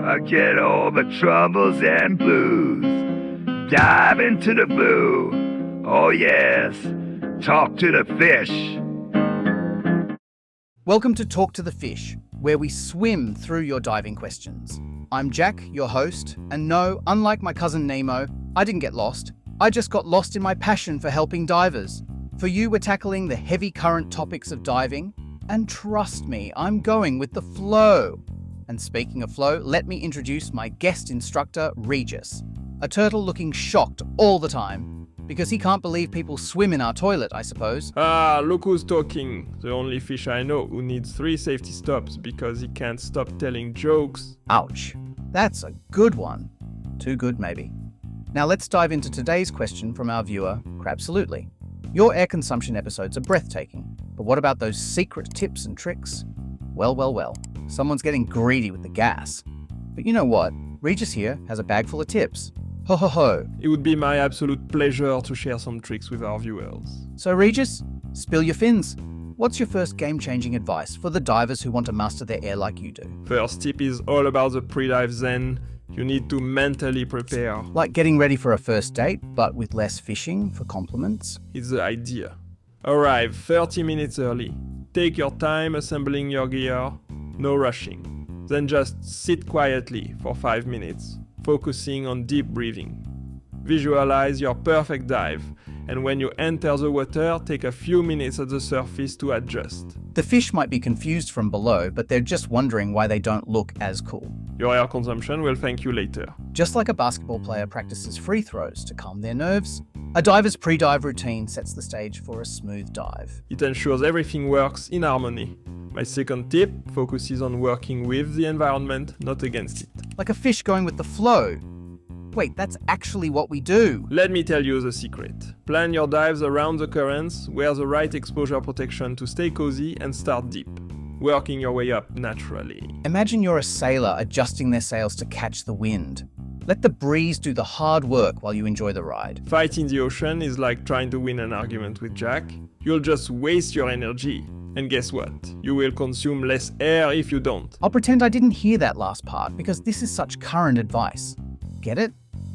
Forget all the troubles and blues. Dive into the blue. Oh yes, talk to the fish. Welcome to Talk to the Fish, where we swim through your diving questions. I'm Jack, your host, and no, unlike my cousin Nemo, I didn't get lost. I just got lost in my passion for helping divers. For you, we're tackling the heavy current topics of diving, and trust me, I'm going with the flow. And speaking of flow, let me introduce my guest instructor, Regis, a turtle looking shocked all the time, because he can't believe people swim in our toilet, I suppose. Look who's talking. The only fish I know who needs 3 safety stops because he can't stop telling jokes. Ouch. That's a good one. Too good, maybe. Now let's dive into today's question from our viewer, Crabsolutely. Your air consumption episodes are breathtaking, but what about those secret tips and tricks? Well. Someone's getting greedy with the gas. But you know what? Regis here has a bag full of tips. Ho ho ho. It would be my absolute pleasure to share some tricks with our viewers. So Regis, spill your fins. What's your first game-changing advice for the divers who want to master their air like you do? First tip is all about the pre-dive zen. You need to mentally prepare. Like getting ready for a first date, but with less fishing for compliments? It's the idea. Arrive 30 minutes early. Take your time assembling your gear. No rushing. Then just sit quietly for 5 minutes, focusing on deep breathing. Visualize your perfect dive, and when you enter the water, take a few minutes at the surface to adjust. The fish might be confused from below, but they're just wondering why they don't look as cool. Your air consumption will thank you later. Just like a basketball player practices free throws to calm their nerves, a diver's pre-dive routine sets the stage for a smooth dive. It ensures everything works in harmony. My second tip focuses on working with the environment, not against it. Like a fish going with the flow. Wait, that's actually what we do. Let me tell you the secret. Plan your dives around the currents, wear the right exposure protection to stay cozy, and start deep, working your way up naturally. Imagine you're a sailor adjusting their sails to catch the wind. Let the breeze do the hard work while you enjoy the ride. Fighting the ocean is like trying to win an argument with Jack. You'll just waste your energy. And guess what? You will consume less air if you don't. I'll pretend I didn't hear that last part because this is such current advice. Get it?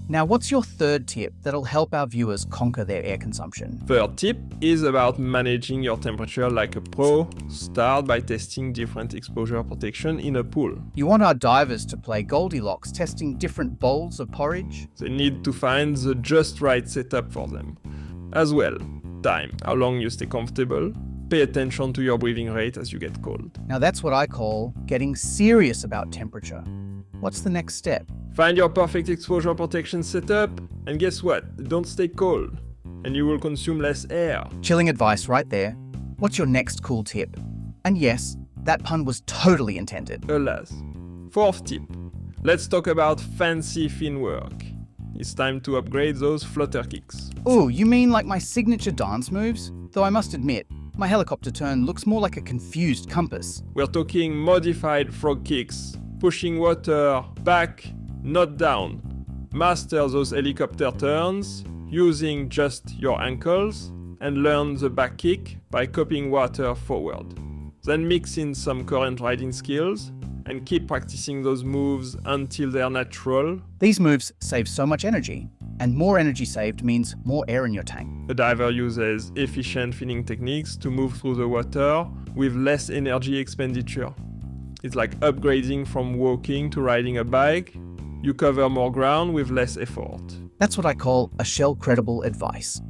Now, what's your third tip that'll help our viewers conquer their air consumption? Third tip is about managing your temperature like a pro. Start by testing different exposure protection in a pool. You want our divers to play Goldilocks, testing different bowls of porridge? They need to find the just right setup for them. As well, time, how long you stay comfortable. Pay attention to your breathing rate as you get cold. Now that's what I call getting serious about temperature. What's the next step? Find your perfect exposure protection setup, and guess what? Don't stay cold, and you will consume less air. Chilling advice right there. What's your next cool tip? And yes, that pun was totally intended. Alas. Fourth tip. Let's talk about fancy fin work. It's time to upgrade those flutter kicks. Ooh, you mean like my signature dance moves? Though I must admit, my helicopter turn looks more like a confused compass. We're talking modified frog kicks, pushing water back, not down. Master those helicopter turns using just your ankles and learn the back kick by copying water forward. Then mix in some current riding skills and keep practicing those moves until they're natural. These moves save so much energy, and more energy saved means more air in your tank. A diver uses efficient finning techniques to move through the water with less energy expenditure. It's like upgrading from walking to riding a bike. You cover more ground with less effort. That's what I call a shell-credible advice.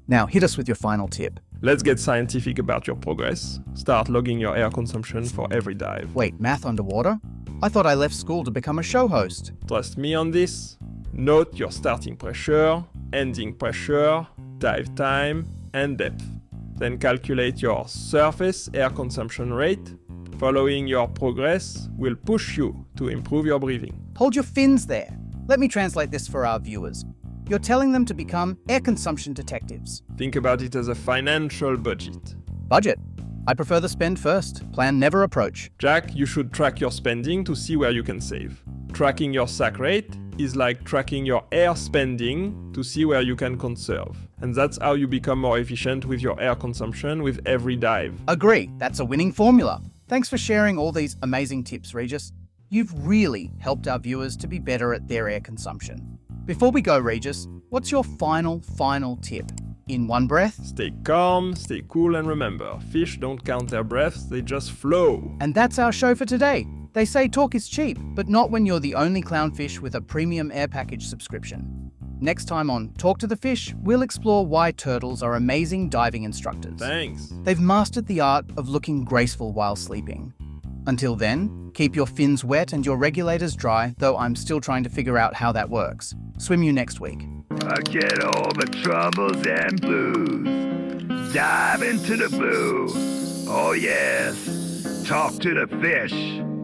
Now hit us with your final tip. Let's get scientific about your progress. Start logging your air consumption for every dive. Wait, math underwater? I thought I left school to become a show host. Trust me on this. Note your starting pressure, ending pressure, dive time, and depth. Then calculate your surface air consumption rate. Following your progress will push you to improve your breathing. Hold your fins there. Let me translate this for our viewers. You're telling them to become air consumption detectives. Think about it as a financial budget. Budget. I prefer the spend first, plan never approach. Jack, you should track your spending to see where you can save. Tracking your sack rate is like tracking your air spending to see where you can conserve. And that's how you become more efficient with your air consumption with every dive. Agree, that's a winning formula. Thanks for sharing all these amazing tips, Regis. You've really helped our viewers to be better at their air consumption. Before we go, Regis, what's your final tip? In one breath? Stay calm, stay cool, and remember, fish don't count their breaths, they just flow. And that's our show for today. They say talk is cheap, but not when you're the only clownfish with a premium air package subscription. Next time on Talk to the Fish, we'll explore why turtles are amazing diving instructors. Thanks. They've mastered the art of looking graceful while sleeping. Until then, keep your fins wet and your regulators dry, though I'm still trying to figure out how that works. Swim you next week. Forget all the troubles and blues. Dive into the blue. Oh yes, talk to the fish.